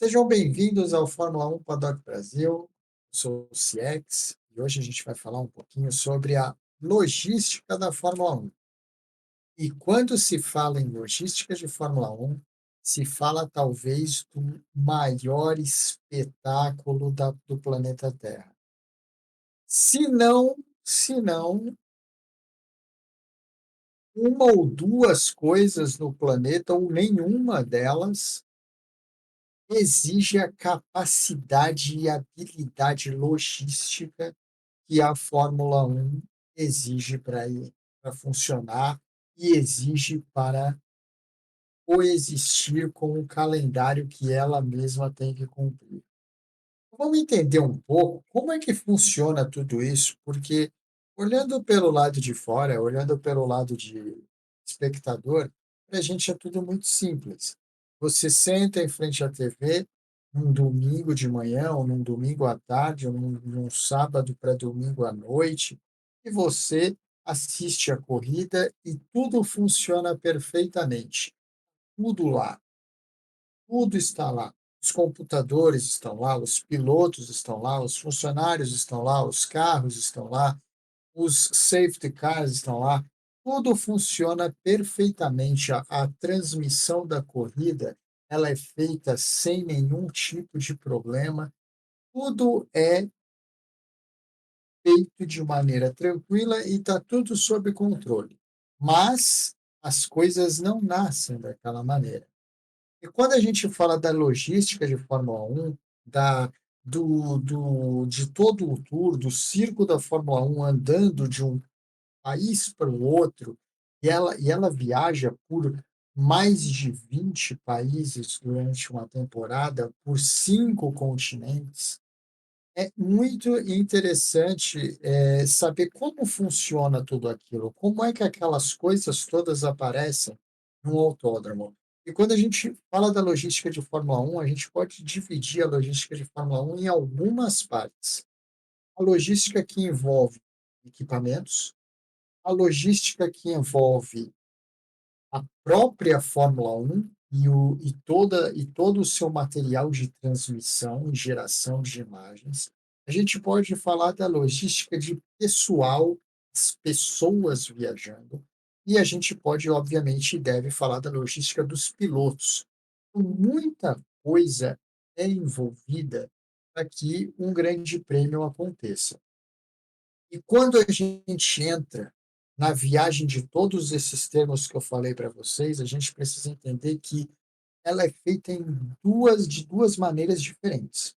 Sejam bem-vindos ao Fórmula 1 Paddock Brasil. Eu sou o CX e hoje a gente vai falar um pouquinho sobre a logística da Fórmula 1. E quando se fala em logística de Fórmula 1, se fala talvez do maior espetáculo do planeta Terra. Se não, uma ou duas coisas no planeta, ou nenhuma delas, exige a capacidade e habilidade logística que a Fórmula 1 exige para funcionar e exige para coexistir com o calendário que ela mesma tem que cumprir. Vamos entender um pouco como é que funciona tudo isso, porque olhando pelo lado de fora, olhando pelo lado de espectador, para a gente é tudo muito simples. Você senta em frente à TV num domingo de manhã, ou num domingo à tarde, ou num sábado para domingo à noite, e você assiste a corrida e tudo funciona perfeitamente. Tudo lá. Tudo está lá. Os computadores estão lá, os pilotos estão lá, os funcionários estão lá, os carros estão lá, os safety cars estão lá. Tudo funciona perfeitamente. A transmissão da corrida, ela é feita sem nenhum tipo de problema. Tudo é feito de maneira tranquila e está tudo sob controle. Mas as coisas não nascem daquela maneira. E quando a gente fala da logística de Fórmula 1, de todo o tour, do circo da Fórmula 1 andando de um país para o outro, e ela viaja por mais de 20 países durante uma temporada, por 5 continentes, é muito interessante, saber como funciona tudo aquilo, como é que aquelas coisas todas aparecem num autódromo. E quando a gente fala da logística de Fórmula 1, a gente pode dividir a logística de Fórmula 1 em algumas partes. A logística que envolve equipamentos, a logística que envolve a própria Fórmula 1 e todo o seu material de transmissão e geração de imagens. A gente pode falar da logística de pessoal, as pessoas viajando, e a gente pode, obviamente, e deve falar da logística dos pilotos. Muita coisa é envolvida para que um grande prêmio aconteça. E quando a gente entra na viagem de todos esses termos que eu falei para vocês, a gente precisa entender que ela é feita de duas maneiras diferentes.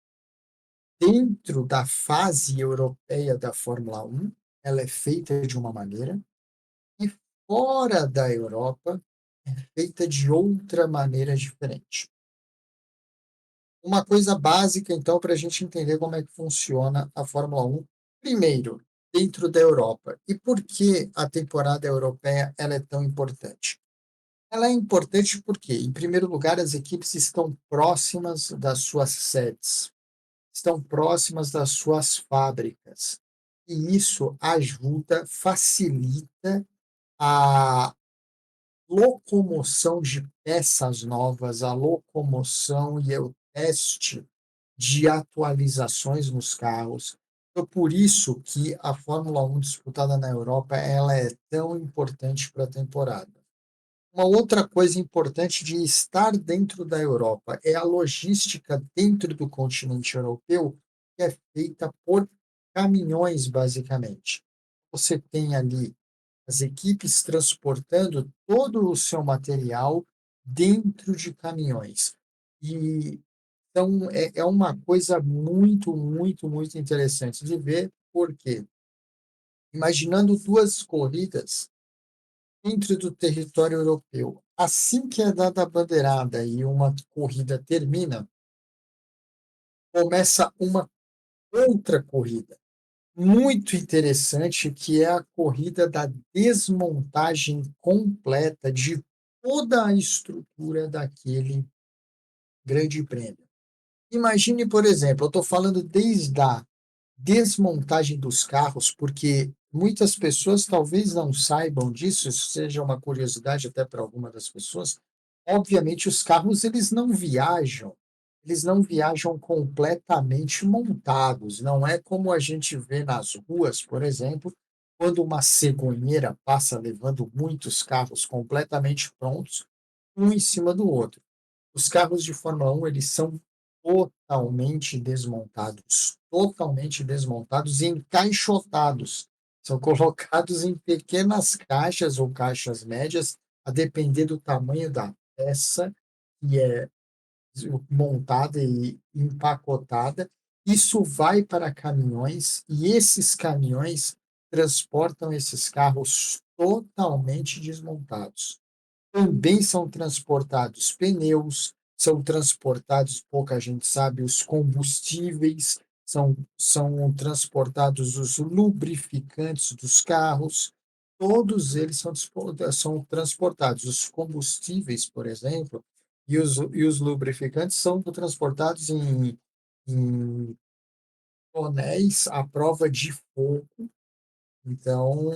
Dentro da fase europeia da Fórmula 1, ela é feita de uma maneira, e fora da Europa, é feita de outra maneira diferente. Uma coisa básica, então, para a gente entender como é que funciona a Fórmula 1. Primeiro, dentro da Europa. E por que a temporada europeia ela é tão importante? Ela é importante porque, em primeiro lugar, as equipes estão próximas das suas sedes, estão próximas das suas fábricas. E isso ajuda, facilita a locomoção de peças novas, a locomoção e o teste de atualizações nos carros. Então, por isso que a Fórmula 1 disputada na Europa, ela é tão importante para a temporada. Uma outra coisa importante de estar dentro da Europa é a logística dentro do continente europeu, que é feita por caminhões, basicamente. Você tem ali as equipes transportando todo o seu material dentro de caminhões. E então é uma coisa muito, muito, muito interessante de ver, porque imaginando duas corridas dentro do território europeu, assim que é dada a bandeirada e uma corrida termina, começa uma outra corrida muito interessante, que é a corrida da desmontagem completa de toda a estrutura daquele grande prêmio. Imagine, por exemplo, eu estou falando desde a desmontagem dos carros, porque muitas pessoas talvez não saibam disso, isso seja uma curiosidade até para alguma das pessoas. Obviamente, os carros eles não viajam, eles não viajam completamente montados, não é como a gente vê nas ruas, por exemplo, quando uma cegonheira passa levando muitos carros completamente prontos, um em cima do outro. Os carros de Fórmula 1, eles são totalmente desmontados e encaixotados. São colocados em pequenas caixas ou caixas médias, a depender do tamanho da peça que é montada e empacotada. Isso vai para caminhões e esses caminhões transportam esses carros totalmente desmontados. Também são transportados pneus, são transportados, pouca gente sabe, os combustíveis, são transportados os lubrificantes dos carros, todos eles são transportados. Os combustíveis, por exemplo, e os lubrificantes são transportados em tonéis à prova de fogo. Então,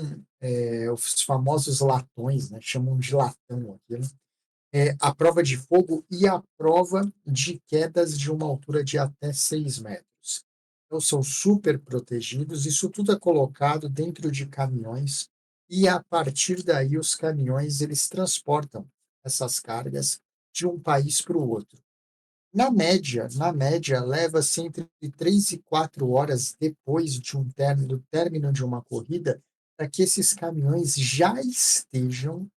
os famosos latões, né, chamam de latão aqui, né? A prova de fogo e a prova de quedas de uma altura de até 6 metros. Então, são super protegidos, isso tudo é colocado dentro de caminhões e, a partir daí, os caminhões eles transportam essas cargas de um país para o outro. Na média, leva-se entre 3 e 4 horas depois do término de uma corrida, para que esses caminhões já estejam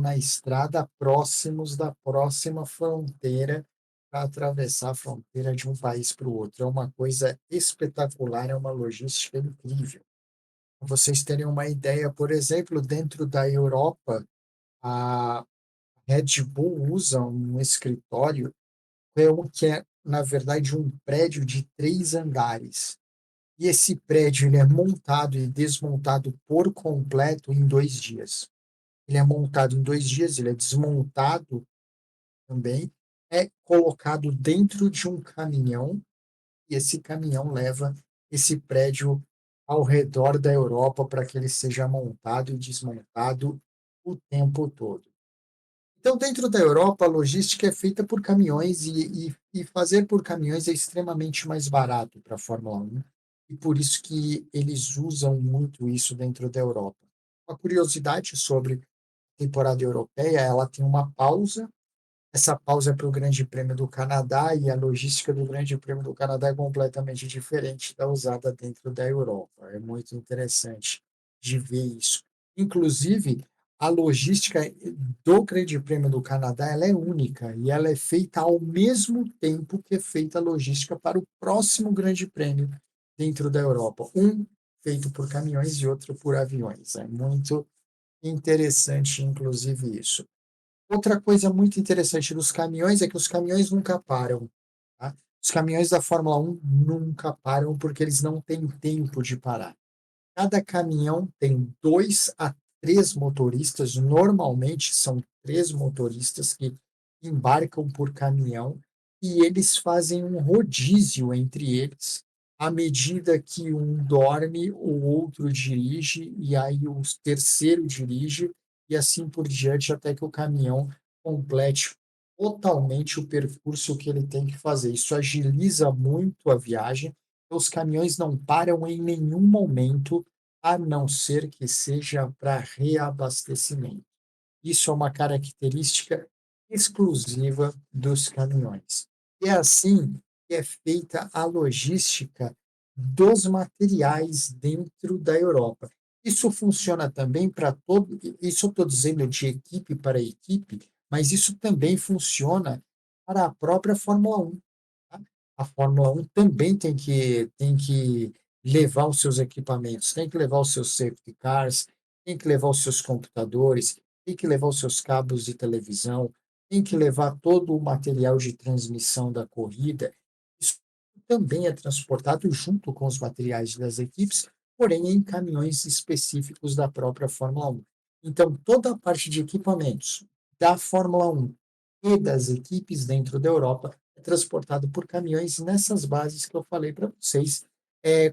na estrada, próximos da próxima fronteira, para atravessar a fronteira de um país para o outro. É uma coisa espetacular, é uma logística incrível. Pra vocês terem uma ideia, por exemplo, dentro da Europa, a Red Bull usa um escritório que é, na verdade, um prédio de 3 andares. E esse prédio ele é montado e desmontado por completo em 2 dias. Ele é montado em 2 dias, ele é desmontado também, é colocado dentro de um caminhão, e esse caminhão leva esse prédio ao redor da Europa para que ele seja montado e desmontado o tempo todo. Então, dentro da Europa, a logística é feita por caminhões e fazer por caminhões é extremamente mais barato para a Fórmula 1, e por isso que eles usam muito isso dentro da Europa. Uma curiosidade sobre a temporada europeia, ela tem uma pausa. Essa pausa é para o Grande Prêmio do Canadá, e a logística do Grande Prêmio do Canadá é completamente diferente da usada dentro da Europa. É muito interessante de ver isso. Inclusive, a logística do Grande Prêmio do Canadá ela é única e ela é feita ao mesmo tempo que é feita a logística para o próximo Grande Prêmio dentro da Europa. Um feito por caminhões e outro por aviões. É muito interessante, inclusive, isso. Outra coisa muito interessante dos caminhões é que os caminhões nunca param, tá? Os caminhões da Fórmula 1 nunca param porque eles não têm tempo de parar. Cada caminhão tem 2 a 3 motoristas, normalmente são 3 motoristas que embarcam por caminhão, e eles fazem um rodízio entre eles. À medida que um dorme, o outro dirige, e aí o terceiro dirige, e assim por diante, até que o caminhão complete totalmente o percurso que ele tem que fazer. Isso agiliza muito a viagem. Os caminhões não param em nenhum momento, a não ser que seja para reabastecimento. Isso é uma característica exclusiva dos caminhões. E é assim que é feita a logística dos materiais dentro da Europa. Isso funciona também para todo. Isso eu estou dizendo de equipe para equipe, mas isso também funciona para a própria Fórmula 1. Tá? A Fórmula 1 também tem que levar os seus equipamentos, tem que levar os seus safety cars, tem que levar os seus computadores, tem que levar os seus cabos de televisão, tem que levar todo o material de transmissão da corrida. Isso também é transportado junto com os materiais das equipes, porém em caminhões específicos da própria Fórmula 1. Então, toda a parte de equipamentos da Fórmula 1 e das equipes dentro da Europa é transportado por caminhões nessas bases que eu falei para vocês,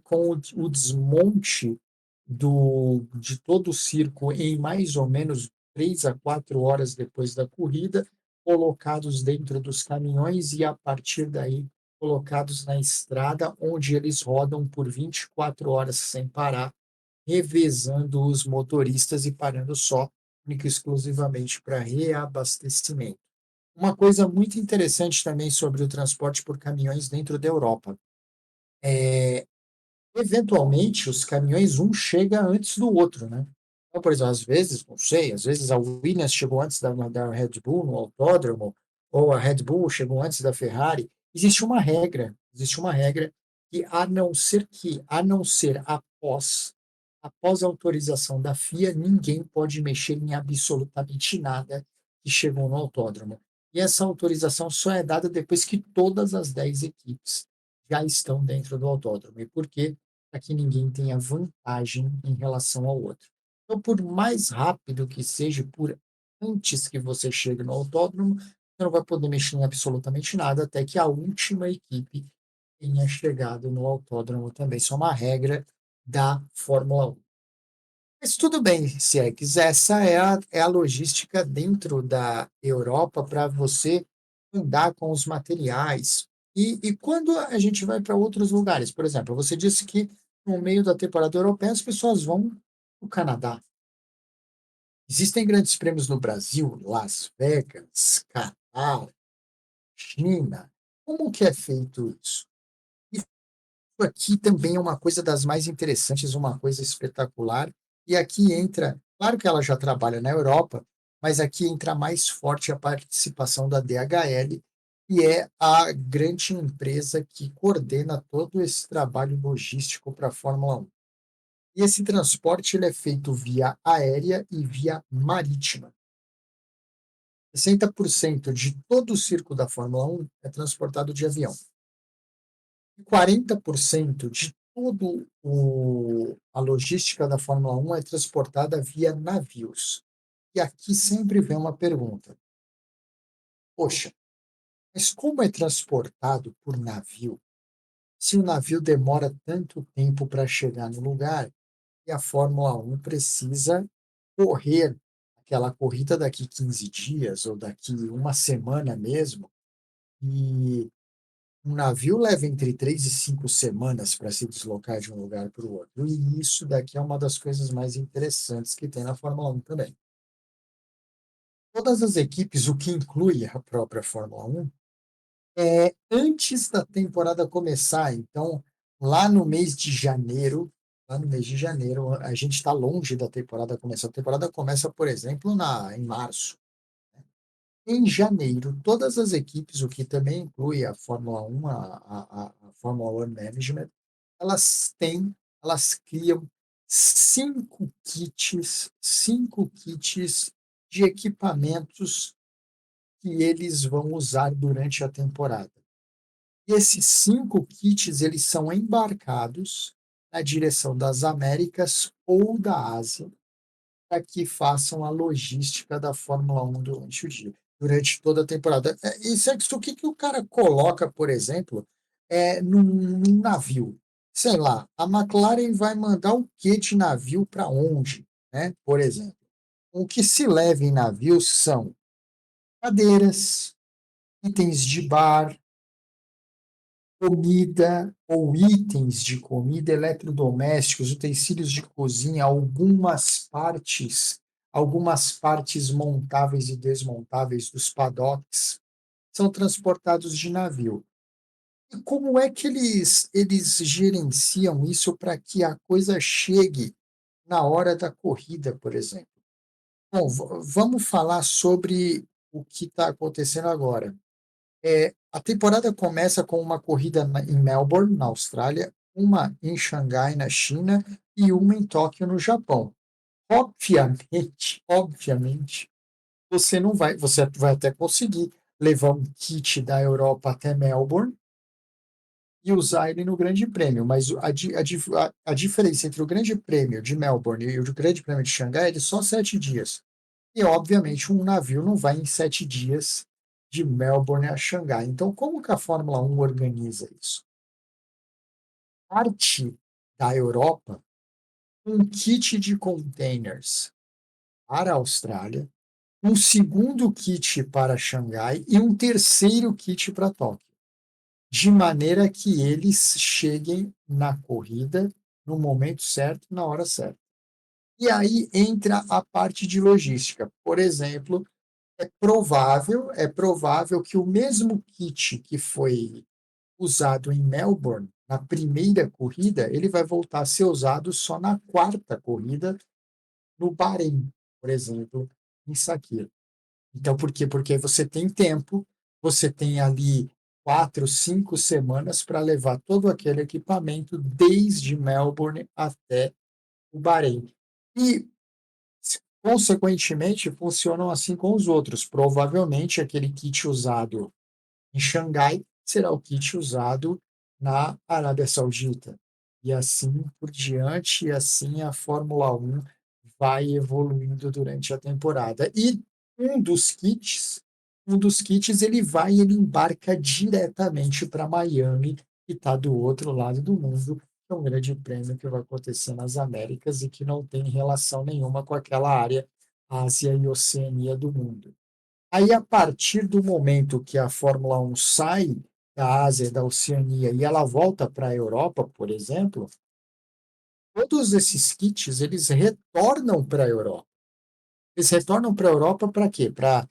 com o desmonte de todo o circo em mais ou menos 3 a 4 horas depois da corrida, colocados dentro dos caminhões e, a partir daí, colocados na estrada, onde eles rodam por 24 horas sem parar, revezando os motoristas e parando só, única e exclusivamente para reabastecimento. Uma coisa muito interessante também sobre o transporte por caminhões dentro da Europa. Eventualmente, os caminhões, um chega antes do outro, né. Então, por exemplo, às vezes, não sei, às vezes a Williams chegou antes da Red Bull no autódromo, ou a Red Bull chegou antes da Ferrari. Existe uma regra que, a não ser após a autorização da FIA, ninguém pode mexer em absolutamente nada que chegou no autódromo. E essa autorização só é dada depois que todas as 10 equipes já estão dentro do autódromo. E por quê? Para que ninguém tenha vantagem em relação ao outro. Então, por mais rápido que seja, por antes que você chegue no autódromo, você não vai poder mexer em absolutamente nada até que a última equipe tenha chegado no autódromo também. Isso é uma regra da Fórmula 1. Mas tudo bem, Siegs, essa é a logística dentro da Europa para você andar com os materiais. E quando a gente vai para outros lugares, por exemplo, você disse que no meio da temporada europeia as pessoas vão para o Canadá. Existem grandes prêmios no Brasil, Las Vegas, Catar, China. Como que é feito isso? Isso aqui também é uma coisa das mais interessantes, uma coisa espetacular. E aqui entra, claro que ela já trabalha na Europa, mas aqui entra mais forte a participação da DHL, que é a grande empresa que coordena todo esse trabalho logístico para a Fórmula 1. E esse transporte ele é feito via aérea e via marítima. 60% de todo o circo da Fórmula 1 é transportado de avião. E 40% de todo a logística da Fórmula 1 é transportada via navios. E aqui sempre vem uma pergunta: poxa, mas como é transportado por navio? Se o navio demora tanto tempo para chegar no lugar e a Fórmula 1 precisa correr aquela corrida daqui 15 dias ou daqui uma semana mesmo, e um navio leva entre 3 e 5 semanas para se deslocar de um lugar para o outro. E isso daqui é uma das coisas mais interessantes que tem na Fórmula 1 também. Todas as equipes, o que inclui a própria Fórmula 1, antes da temporada começar. Então, lá no mês de janeiro, a gente está longe da temporada começar. A temporada começa, por exemplo, em março. Em janeiro, todas as equipes, o que também inclui a Fórmula 1, a Fórmula 1 Management, elas têm, elas criam 5 kits de equipamentos que eles vão usar durante a temporada. E esses 5 kits, eles são embarcados na direção das Américas ou da Ásia, para que façam a logística da Fórmula 1 durante o dia, durante toda a temporada. Isso é isso, o que que o cara coloca, por exemplo, num navio? Sei lá, a McLaren vai mandar o quê de navio para onde, né? Por exemplo, o que se leva em navios são cadeiras, itens de bar, comida ou itens de comida, eletrodomésticos, utensílios de cozinha, algumas partes montáveis e desmontáveis dos paddocks são transportados de navio. E como é que eles gerenciam isso para que a coisa chegue na hora da corrida, por exemplo? Bom, vamos falar sobre o que está acontecendo agora. A temporada começa com uma corrida em Melbourne, na Austrália, uma em Xangai, na China, e uma em Tóquio, no Japão. Obviamente, você vai até conseguir levar um kit da Europa até Melbourne e usar ele no Grande Prêmio, mas a diferença entre o Grande Prêmio de Melbourne e o Grande Prêmio de Xangai é de só 7 dias. E, obviamente, um navio não vai em 7 dias de Melbourne a Xangai. Então, como que a Fórmula 1 organiza isso? Parte da Europa, um kit de containers para a Austrália, um segundo kit para Xangai e um terceiro kit para Tóquio, de maneira que eles cheguem na corrida no momento certo, na hora certa. E aí entra a parte de logística. Por exemplo, é provável que o mesmo kit que foi usado em Melbourne na primeira corrida, ele vai voltar a ser usado só na quarta corrida no Bahrein, por exemplo, em Saqueiro. Então, por quê? Porque você tem tempo, você tem ali 4, 5 semanas para levar todo aquele equipamento desde Melbourne até o Bahrein. E, consequentemente, funcionam assim com os outros. Provavelmente, aquele kit usado em Xangai será o kit usado na Arábia Saudita. E assim por diante, e assim a Fórmula 1 vai evoluindo durante a temporada. E um dos kits, ele embarca diretamente para Miami, que está do outro lado do mundo, que é um grande prêmio que vai acontecer nas Américas e que não tem relação nenhuma com aquela área Ásia e Oceania do mundo. Aí, a partir do momento que a Fórmula 1 sai da Ásia e da Oceania e ela volta para a Europa, por exemplo, todos esses kits eles retornam para a Europa. Eles retornam para a Europa para quê? Para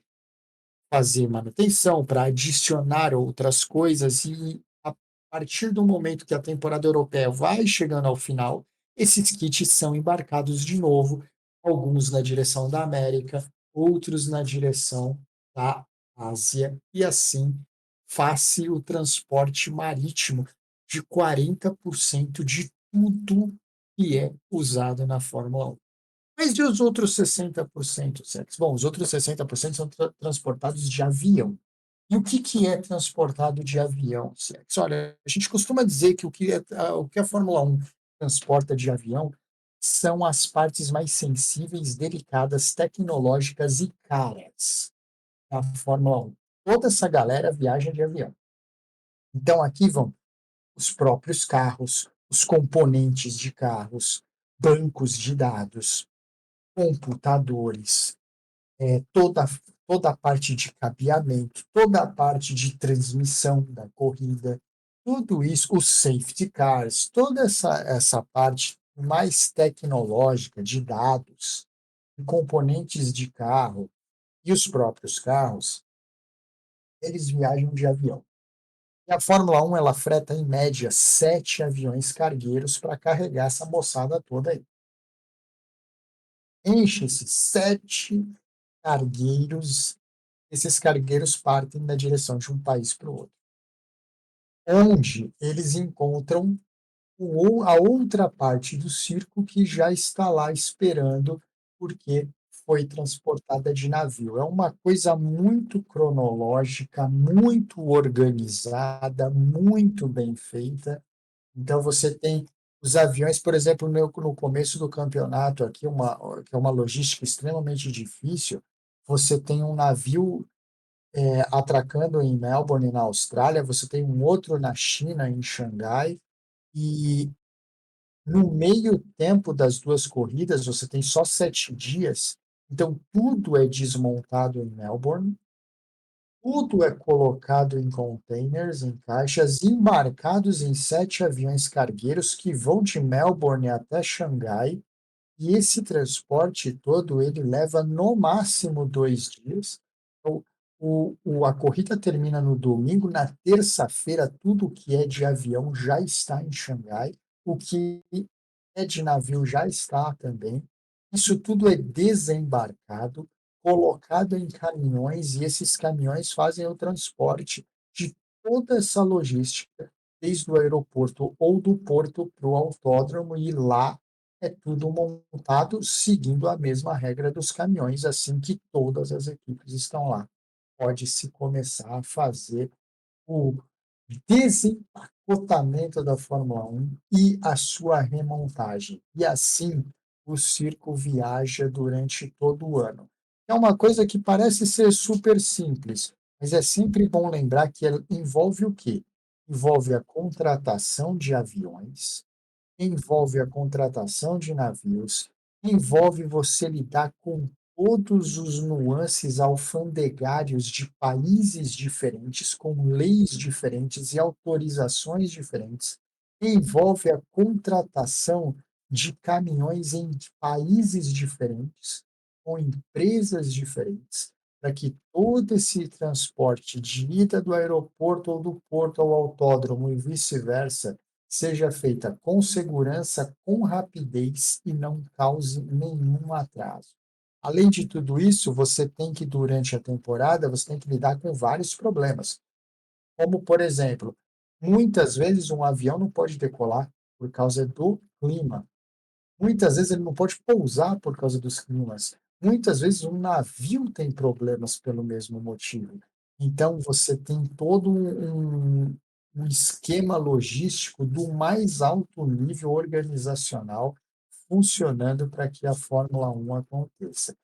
fazer manutenção, para adicionar outras coisas, e a partir do momento que a temporada europeia vai chegando ao final, esses kits são embarcados de novo, alguns na direção da América, outros na direção da Ásia, e assim faz-se o transporte marítimo de 40% de tudo que é usado na Fórmula 1. Mas e os outros 60%, Sex? Bom, os outros 60% são transportados de avião. E o que, que é transportado de avião, Sex? Olha, a gente costuma dizer que o que a Fórmula 1 transporta de avião são as partes mais sensíveis, delicadas, tecnológicas e caras da Fórmula 1. Toda essa galera viaja de avião. Então, aqui vão os próprios carros, os componentes de carros, bancos de dados, computadores, toda, toda a parte de cabeamento, toda a parte de transmissão da corrida, tudo isso, os safety cars, toda essa parte mais tecnológica de dados, componentes de carro e os próprios carros, eles viajam de avião. E a Fórmula 1 ela freta, em média, 7 aviões cargueiros para carregar essa moçada toda aí. Enche esses 7 cargueiros, esses cargueiros partem na direção de um país para o outro, onde eles encontram a outra parte do circo que já está lá esperando, porque foi transportada de navio. É uma coisa muito cronológica, muito organizada, muito bem feita. Então, você tem os aviões, por exemplo, no começo do campeonato, aqui, que é uma logística extremamente difícil, você tem um navio atracando em Melbourne, na Austrália, você tem um outro na China, em Xangai, e no meio tempo das duas corridas, você tem só 7 dias, então tudo é desmontado em Melbourne, tudo é colocado em containers, em caixas, embarcados em 7 aviões cargueiros que vão de Melbourne até Xangai, e esse transporte todo ele leva no máximo 2 dias. Então, a corrida termina no domingo, na terça-feira tudo que é de avião já está em Xangai, o que é de navio já está também. Isso tudo é desembarcado, colocado em caminhões, e esses caminhões fazem o transporte de toda essa logística, desde o aeroporto ou do porto para o autódromo, e lá é tudo montado seguindo a mesma regra dos caminhões, assim que todas as equipes estão lá. Pode-se começar a fazer o desempacotamento da Fórmula 1 e a sua remontagem. E assim o circo viaja durante todo o ano. É uma coisa que parece ser super simples, mas é sempre bom lembrar que ela envolve o quê? Envolve a contratação de aviões, envolve a contratação de navios, envolve você lidar com todos os nuances alfandegários de países diferentes, com leis diferentes e autorizações diferentes, envolve a contratação de caminhões em países diferentes, com empresas diferentes, para que todo esse transporte de ida do aeroporto ou do porto ao autódromo e vice-versa seja feita com segurança, com rapidez e não cause nenhum atraso. Além de tudo isso, você tem que, durante a temporada, você tem que lidar com vários problemas, como, por exemplo, muitas vezes um avião não pode decolar por causa do clima. Muitas vezes ele não pode pousar por causa dos climas. Muitas vezes um navio tem problemas pelo mesmo motivo. Então você tem todo um esquema logístico do mais alto nível organizacional funcionando para que a Fórmula 1 aconteça.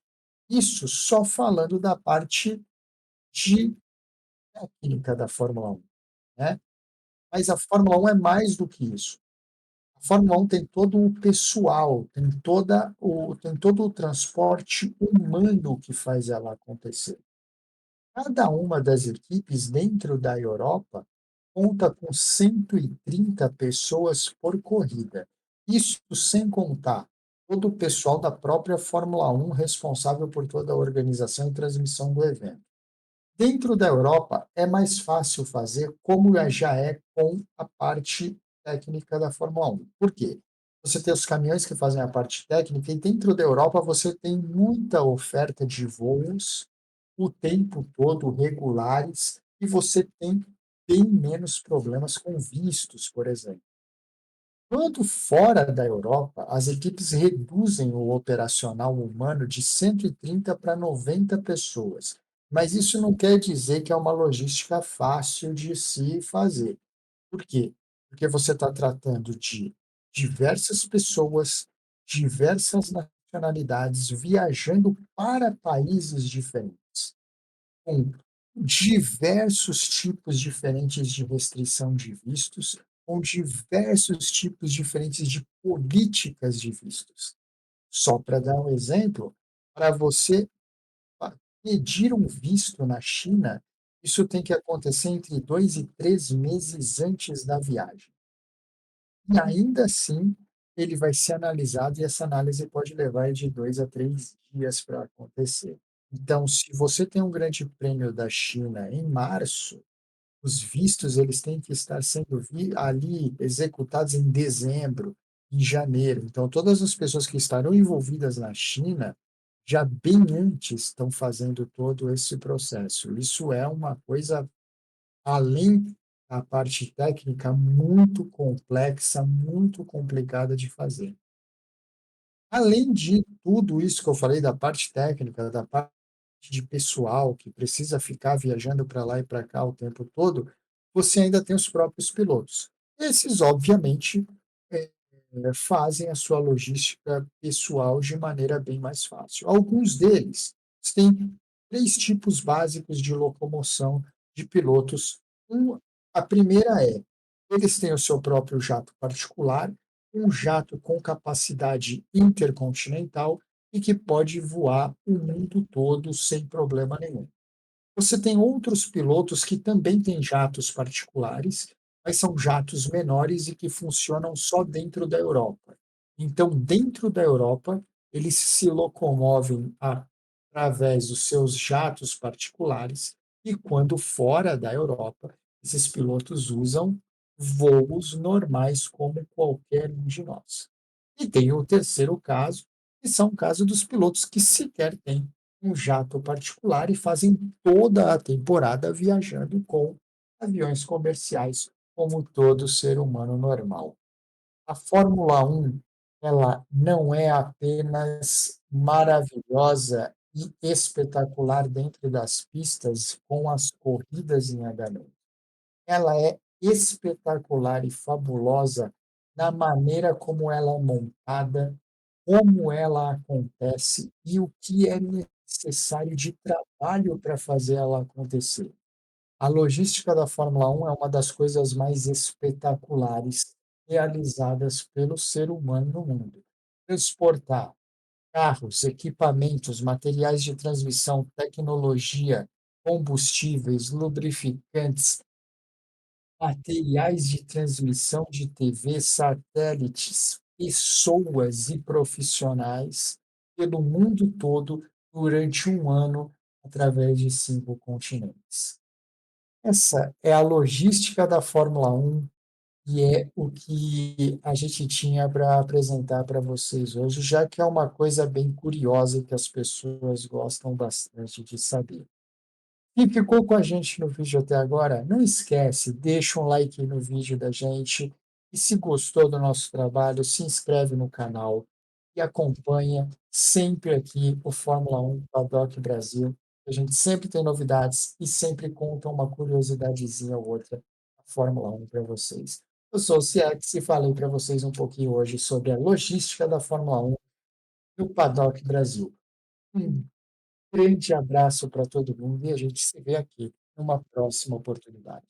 Isso só falando da parte de técnica da Fórmula 1, né? Mas a Fórmula 1 é mais do que isso. A Fórmula 1 tem todo o pessoal, tem todo o transporte humano que faz ela acontecer. Cada uma das equipes dentro da Europa conta com 130 pessoas por corrida. Isso sem contar todo o pessoal da própria Fórmula 1 responsável por toda a organização e transmissão do evento. Dentro da Europa é mais fácil fazer, como já é com a parte técnica da Fórmula 1. Por quê? Você tem os caminhões que fazem a parte técnica e dentro da Europa você tem muita oferta de voos o tempo todo regulares e você tem bem menos problemas com vistos, por exemplo. Quando fora da Europa, as equipes reduzem o operacional humano de 130 para 90 pessoas, mas isso não quer dizer que é uma logística fácil de se fazer. Por quê? Porque você está tratando de diversas pessoas, diversas nacionalidades, viajando para países diferentes com diversos tipos diferentes de restrição de vistos, com diversos tipos diferentes de políticas de vistos. Só para dar um exemplo, para você pedir um visto na China, isso tem que acontecer entre 2 e 3 meses antes da viagem. E ainda assim, ele vai ser analisado e essa análise pode levar de 2 a 3 dias para acontecer. Então, se você tem um grande prêmio da China em março, os vistos eles têm que estar sendo ali executados em dezembro, em janeiro. Então, todas as pessoas que estarão envolvidas na China, já bem antes estão fazendo todo esse processo. Isso é uma coisa, além da parte técnica, muito complexa, muito complicada de fazer. Além de tudo isso que eu falei da parte técnica, da parte de pessoal que precisa ficar viajando para lá e para cá o tempo todo, você ainda tem os próprios pilotos. Esses, obviamente, eh, fazem a sua logística pessoal de maneira bem mais fácil. Alguns deles têm 3 tipos básicos de locomoção de pilotos. A primeira é, eles têm o seu próprio jato particular, um jato com capacidade intercontinental e que pode voar o mundo todo sem problema nenhum. Você tem outros pilotos que também têm jatos particulares, mas são jatos menores e que funcionam só dentro da Europa. Então, dentro da Europa, eles se locomovem através dos seus jatos particulares, e quando fora da Europa, esses pilotos usam voos normais como qualquer um de nós. E tem o terceiro caso, que são o caso dos pilotos que sequer têm um jato particular e fazem toda a temporada viajando com aviões comerciais, como todo ser humano normal. A Fórmula 1, ela não é apenas maravilhosa e espetacular dentro das pistas com as corridas em andamento. Ela é espetacular e fabulosa na maneira como ela é montada, como ela acontece e o que é necessário de trabalho para fazer ela acontecer. A logística da Fórmula 1 é uma das coisas mais espetaculares realizadas pelo ser humano no mundo. Transportar carros, equipamentos, materiais de transmissão, tecnologia, combustíveis, lubrificantes, materiais de transmissão de TV, satélites, pessoas e profissionais pelo mundo todo durante um ano através de 5 continentes. Essa é a logística da Fórmula 1 e é o que a gente tinha para apresentar para vocês hoje, já que é uma coisa bem curiosa que as pessoas gostam bastante de saber. Quem ficou com a gente no vídeo até agora, não esquece, deixa um like no vídeo da gente e se gostou do nosso trabalho, se inscreve no canal e acompanha sempre aqui o Fórmula 1 Paddock Brasil. A gente sempre tem novidades e sempre conta uma curiosidadezinha ou outra da Fórmula 1 para vocês. Eu sou o Ciex e falei para vocês um pouquinho hoje sobre a logística da Fórmula 1 no Paddock Brasil. Um grande abraço para todo mundo e a gente se vê aqui numa próxima oportunidade.